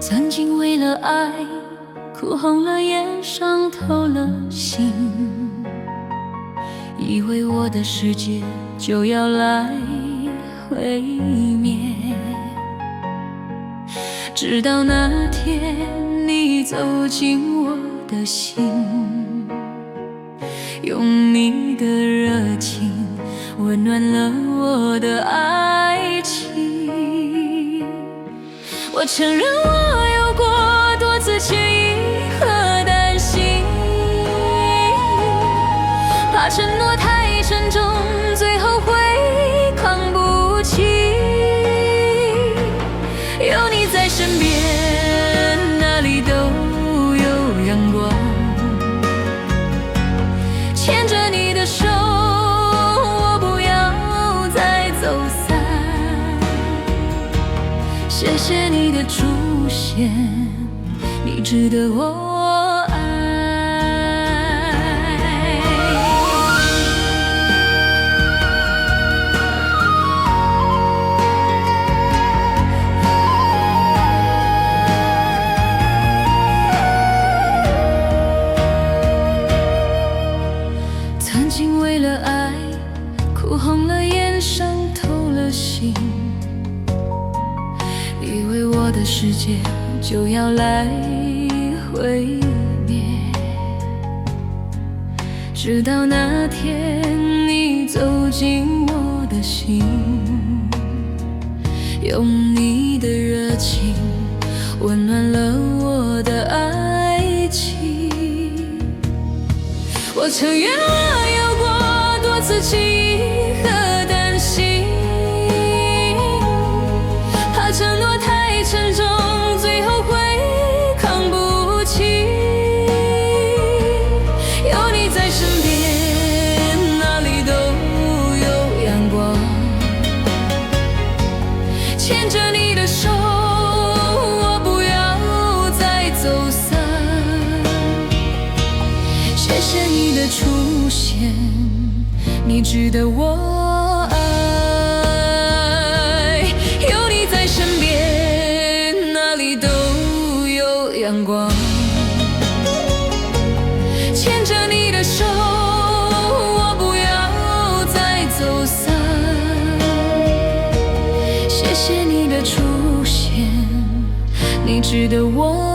曾经为了爱，哭红了眼，伤透了心，以为我的世界就要来毁灭。直到那天你走进我的心，用你的热情温暖了我的爱情。我承认我有过多次迟疑和担心，怕承诺太沉重，最后会扛不起。有你在身边，哪里都有阳光。牵着你的手，我不要再走散。谢谢你的出现，你值得我爱。曾经为了爱，哭红了眼，伤透了心，以为我的世界就要来毁灭。直到那天你走进我的心，用你的热情温暖了我的爱情。我承认我有过多次迟疑和担心，怕承诺太沉重，最后会扛不起。有你在身边，哪里都有阳光。牵着你的手，我不要再走散。谢谢你的出现，你值得我爱。有你在身边，哪里都有阳光。牵着你的手，我不要再走散。谢谢你的出现，你值得我爱。